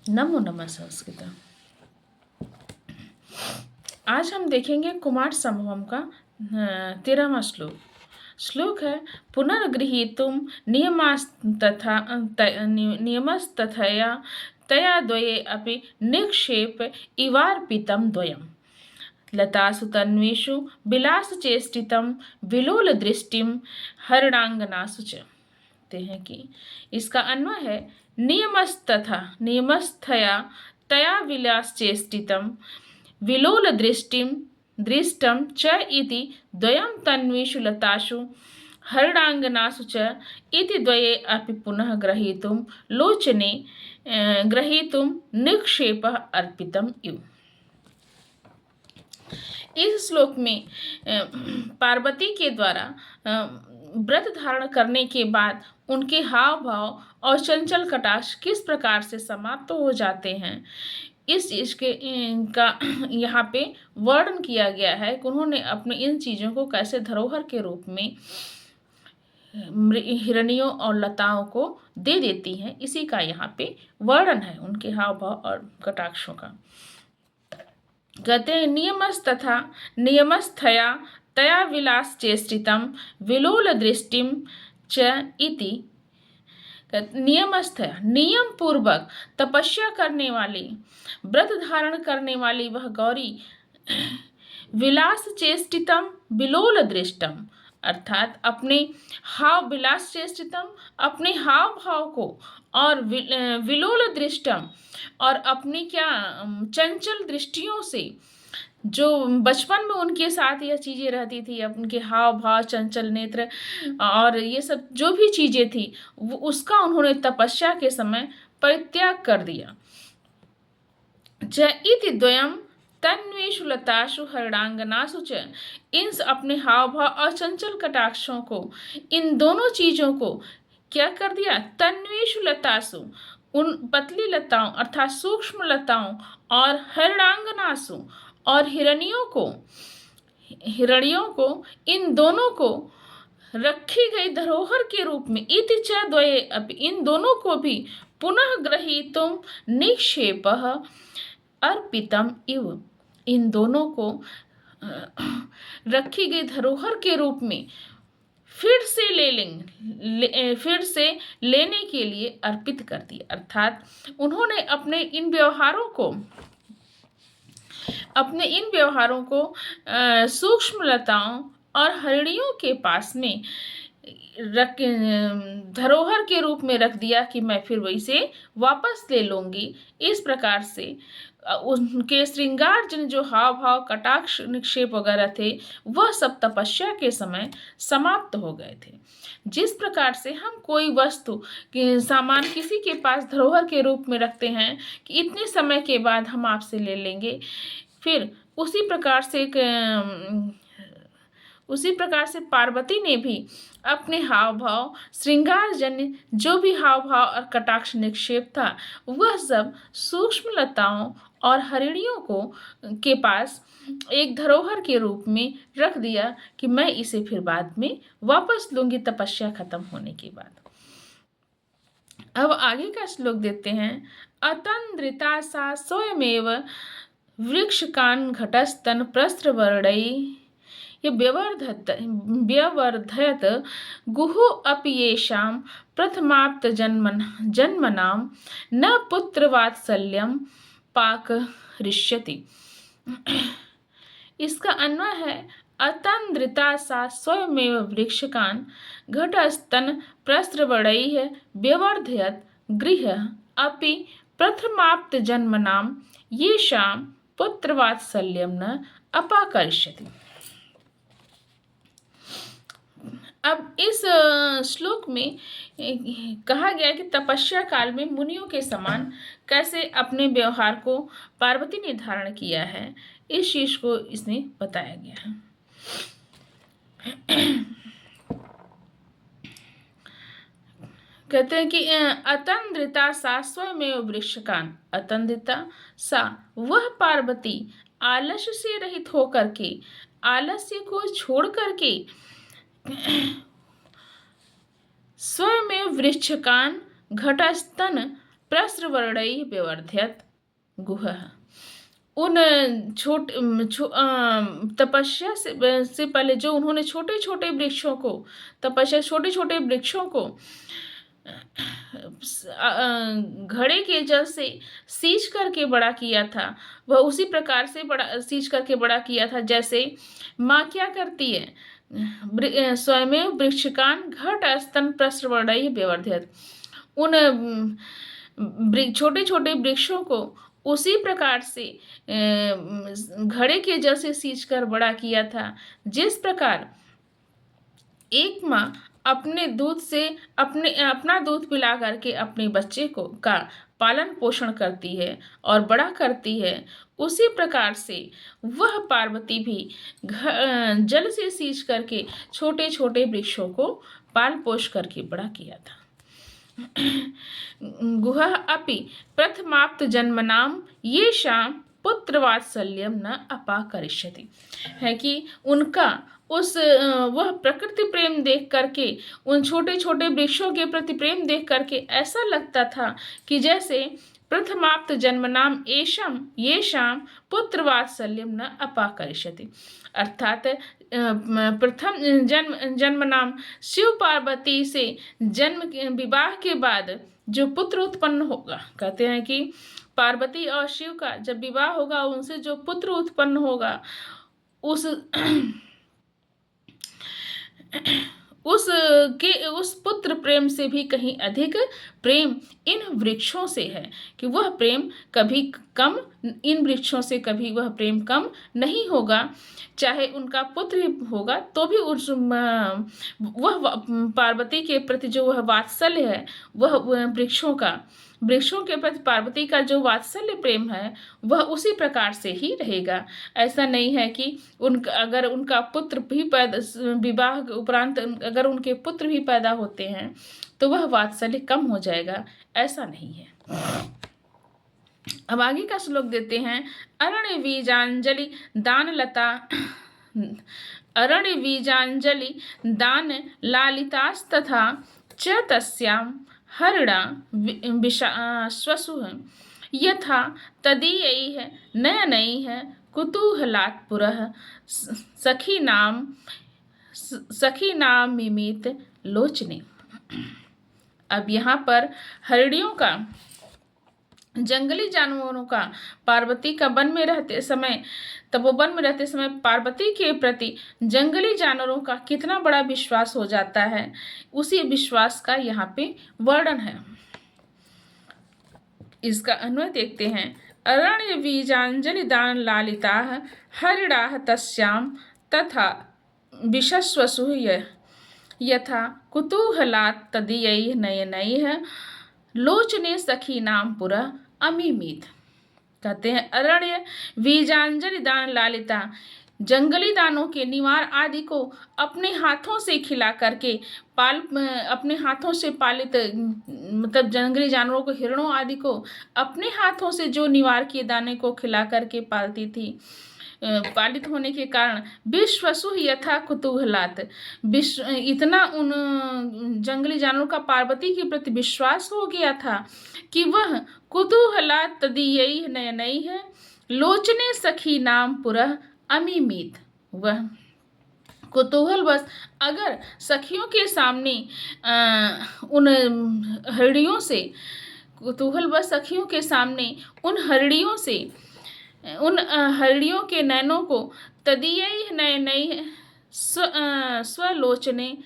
नमो नमः संस्कृत। आज हम देखेंगे कुमार संभवम का 13वां श्लोक। श्लोक है पुनर्गृहीतुं नियमस्तथया तया द्वये अपि निक्षेप इवार्पितं द्वयम् लतासु तन्वीषु विलासचेष्टितं विलोलदृष्टिं हरिणांगनासु च। ते हैं कि इसका अन्वय है नियमस्थया तया विलासचेष्टितं विलोलदृष्टिं दृष्टं च इति द्वयं तन्वीषु लतासु हरिणांगनासु च इति द्वये अपि पुनः ग्रहीतुं लोचने ग्रहीतुं निक्षेपः अर्पितम् इव। इस श्लोक में पार्वती के द्वारा व्रत धारण करने के बाद उनके हाव भाव और चंचल कटाक्ष किस प्रकार से समाप्त हो जाते हैं, इस चीज के इनका यहाँ पे वर्णन किया गया है कि उन्होंने अपने इन चीजों को कैसे धरोहर के रूप में हिरणियों और लताओं को दे देती हैं। इसी का यहाँ पे वर्णन है उनके हाव भाव और कटाक्षों का। कहते हैं नियमस्तथा नियमस्थया तया विलास चेष्टितं विलोल दृष्टिम च इति। नियमस्थ नियम पूर्वक तपस्या करने वाली व्रत धारण करने वाली वह गौरी विलास चेष्टितम विलोल दृष्टम अर्थात अपने विलास चेष्टितम अपने हाव भाव को और विलोल दृष्टम और अपनी चंचल दृष्टियों से जो बचपन में उनके साथ यह चीज़ें रहती थी, उनके हाव भाव चंचल नेत्र और ये सब जो भी चीज़ें थी वो उसका उन्होंने तपस्या के समय परित्याग कर दिया। च इति द्वयम तन्वीषु लतासु हरिणांगनासु च, इन अपने हाव भाव और चंचल कटाक्षों को, इन दोनों चीज़ों को क्या कर दिया, तन्वीषु लतासु उन पतली लताओं अर्थात सूक्ष्म लताओं और हरिणांगनासु और हिरणियों को इन दोनों को रखी गई धरोहर के रूप में इति च द्वये अपि इन दोनों को भी पुनः ग्रहीतुं निक्षेपः अर्पितम इव, इन दोनों को रखी गई धरोहर के रूप में फिर से लेने के लिए अर्पित कर दिया। अर्थात उन्होंने अपने इन व्यवहारों को सूक्ष्म लताओं और हरिणियों के पास में धरोहर के रूप में रख दिया कि मैं फिर वही से वापस ले लूंगी। इस प्रकार से उनके श्रृंगार जन जो हाव भाव कटाक्ष निक्षेप वगैरह थे वह सब तपस्या के समय समाप्त हो गए थे। जिस प्रकार से हम कोई वस्तु सामान किसी के पास धरोहर के रूप में रखते हैं कि इतने समय के बाद हम आपसे ले लेंगे, फिर उसी प्रकार से पार्वती ने भी अपने हाव भाव श्रृंगार जन्य जो भी हाव भाव और कटाक्ष निक्षेप था वह सब सूक्ष्म लताओं और हरिणियों के पास एक धरोहर के रूप में रख दिया कि मैं इसे फिर बाद में वापस लूंगी तपस्या खत्म होने के बाद। अब आगे का श्लोक देते हैं। अतंद्रिता सा स्वयमेव वृक्षकान् घटस्तन प्रस्त्रवर्णै व्यवर्धयत गुहो अपि येषां प्रथमाप्त जन्मनां न पुत्रवात्सल्यं पाकरिष्यति। इसका अन्वय है अतंद्रिता सा स्वयमेव वृक्षकान् घटस्तन प्रस्त्रवर्णैः व्यवर्धयत गृह अपि प्रथमाप्त जन्मनां येषां पुत्रवात्सल्यं न अपाकरिष्यति। अब इस श्लोक में कहा गया कि तपस्या काल में मुनियों के समान कैसे अपने व्यवहार को पार्वती ने धारण किया है, इस चीज को इसमें बताया गया है। कहते हैं कि अतंद्रिता सा स्वयमेव वृक्षकान्, अतंद्रिता सा वह पार्वती आलस्य से रहित होकर के, आलस्य को छोड़ करके स्वयमेव वृक्षकान् घटस्तन प्रस्रवर्णैः व्यवर्ध्यत गुहः। उन तपस्या से पहले जो उन्होंने छोटे छोटे वृक्षों को, तपस्या छोटे छोटे वृक्षों को घड़े के जल से सींच करके बड़ा किया था, वह उसी प्रकार से बड़ा सींच करके बड़ा किया था जैसे माँ क्या करती है, स्वयं वृक्षकान घट स्तन प्रस्रवणैः व्यवर्ध्यत। उन छोटे छोटे वृक्षों को उसी प्रकार से घड़े के जल से सींच कर बड़ा किया था, जिस प्रकार एक माँ अपने दूध से अपना दूध पिला करके अपने बच्चे को का पालन पोषण करती है और बड़ा करती है, उसी प्रकार से वह पार्वती भी जल से सींच करके छोटे छोटे वृक्षों को पाल पोष करके बड़ा किया था। गुहः अपि प्रथमाप्त जन्मनाम येषां पुत्रवात्सल्यम न अपाकरिष्यति, है कि उनका वह प्रकृति प्रेम देख करके, उन छोटे छोटे वृक्षों के प्रति प्रेम देख करके ऐसा लगता था कि जैसे प्रथमाप्त जन्मनाम येषां पुत्रवात्सल्यम न अपाकरिष्यति, अर्थात प्रथम जन्म नाम शिव पार्वती से विवाह के बाद जो पुत्र उत्पन्न होगा, कहते हैं कि पार्वती और शिव का जब विवाह होगा, उनसे जो पुत्र उत्पन्न होगा उस पुत्र प्रेम से भी कहीं अधिक प्रेम इन वृक्षों से है कि वह प्रेम कभी कम, इन वृक्षों से कभी वह प्रेम कम नहीं होगा। चाहे उनका पुत्र होगा तो भी वह पार्वती के प्रति जो वह वात्सल्य है, वह वृक्षों के प्रति पार्वती का जो वात्सल्य प्रेम है वह उसी प्रकार से ही रहेगा। ऐसा नहीं है कि अगर उनका पुत्र भी विवाह उपरांत अगर उनके पुत्र भी पैदा होते हैं तो वह वात्सल्य कम हो जाएगा, ऐसा नहीं है। अब आगे का श्लोक देते हैं। अरण्य बीजांजलि दान लालितास्तथा च तस्यां हरिणा विश्वसुः यथा तदीयैः नयनैः कुतूहलात् पुरः सखीनां मिमित लोचने। अब यहाँ पर हरिणियों का, जंगली जानवरों का पार्वती का वन में रहते समय पार्वती के प्रति जंगली जानवरों का कितना बड़ा विश्वास हो जाता है, उसी विश्वास का यहाँ पे वर्णन है। इसका अन्वय देखते हैं। अरण्य बीजांजलि दान लालिताः हरिणाः तस्यां तथा विश्वसुः यथा कुतूहलात् तदीयैः नयनैः लोचने सखीनां पुरः अमिमीत। कहते हैं अरण्य बीजांजलि दान लालिता, जंगली दानों के निवार आदि को अपने हाथों से खिला करके अपने हाथों से पालित, मतलब जंगली जानवरों को, हिरणों आदि को अपने हाथों से जो निवार किए दाने को खिला करके पालती थी, पालित होने के कारण विश्वसु यथा कुतूहलात, इतना उन जंगली जानवरों का पार्वती के प्रति विश्वास हो गया था कि वह कुतूहलात तदीयैः नयनैः लोचने सखी नाम पुरः अमिमीत, वह कुतूहल बस अगर सखियों के सामने उन हरिणियों से, कुतूहल बस सखियों के सामने उन हरिणियों के नैनों को तदीयैः नयनैः स्वलोचने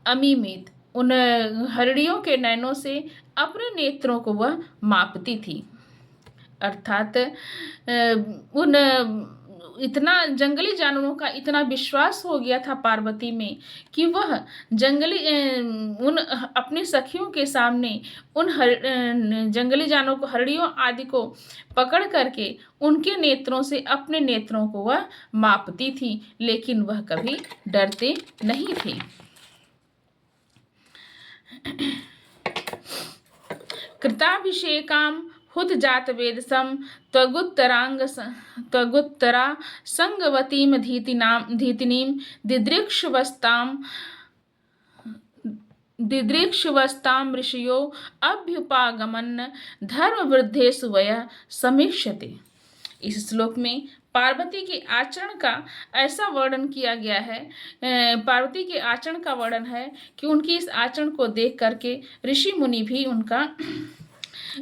अमिमीत, उन हरिणियों के नैनों से अपने नेत्रों को वह मापती थी। अर्थात इतना जंगली जानवरों का इतना विश्वास हो गया था पार्वती में कि वह अपनी सखियों के सामने उन जंगली जानवरों को, हरिणियों आदि को पकड़ करके उनके नेत्रों से अपने नेत्रों को वह मापती थी, लेकिन वह कभी डरते नहीं थे। कृताभिषेकां हुत जात वेदसम त्वगुत्तरा संगवतीम धीतिनीम दिदृक्षवस्ताम दिदृक्षवस्तां ऋषयो अभ्युपागमन् धर्मवृद्धेषु वयः समीक्ष्यते। इस श्लोक में पार्वती के आचरण का ऐसा वर्णन किया गया है, पार्वती के आचरण का वर्णन है कि उनकी इस आचरण को देख करके ऋषि मुनि भी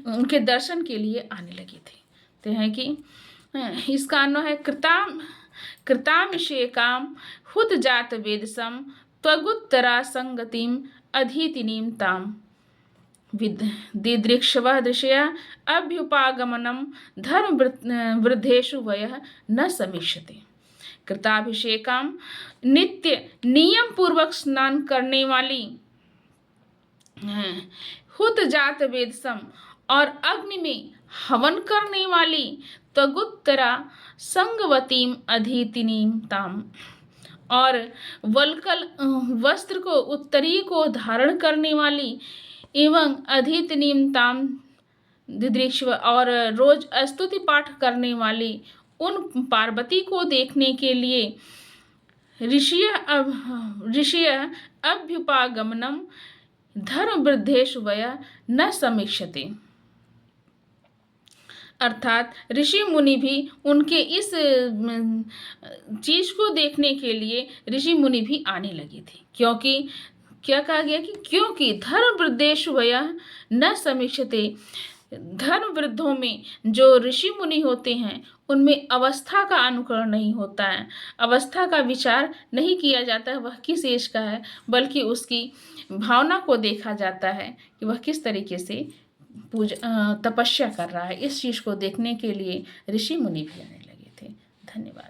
उनके दर्शन के लिए आने लगे थे। तो है कि इसका अन्वय है कृताम शेकाम हुत जात वेदसम त्वगुत्तरा संगतिम अधीतिनीम ताम दिदृक्षवः दृशया अभ्युपागमनम धर्म वृद्धेषु वयः न समीक्षते। कृताभिषेकाम नित्य नियम पूर्वक स्नान करने वाली, हुत जात वेदसम और अग्नि में हवन करने वाली, त्वगुत्तरा संगवतीम अधीतिनीम ताम और वल्कल वस्त्र को उत्तरी को धारण करने वाली एवं अधीतिनीम ताम दिदृक्षव और रोज स्तुति पाठ करने वाली उन पार्वती को देखने के लिए ऋषिय अभ्युपागमनम धर्म वृद्धेषु वयः न समीक्षते। अर्थात ऋषि मुनि भी उनके इस चीज को देखने के लिए ऋषि मुनि भी आने लगे थे, क्योंकि क्या कहा गया कि क्योंकि धर्म वृद्धेषु वयः न समीक्षते। धर्म वृद्धों में जो ऋषि मुनि होते हैं उनमें अवस्था का अनुकरण नहीं होता है, अवस्था का विचार नहीं किया जाता है वह किस एज का है, बल्कि उसकी भावना को देखा जाता है कि वह किस तरीके से तपस्या कर रहा है। इस चीज को देखने के लिए ऋषि मुनि भी आने लगे थे। धन्यवाद।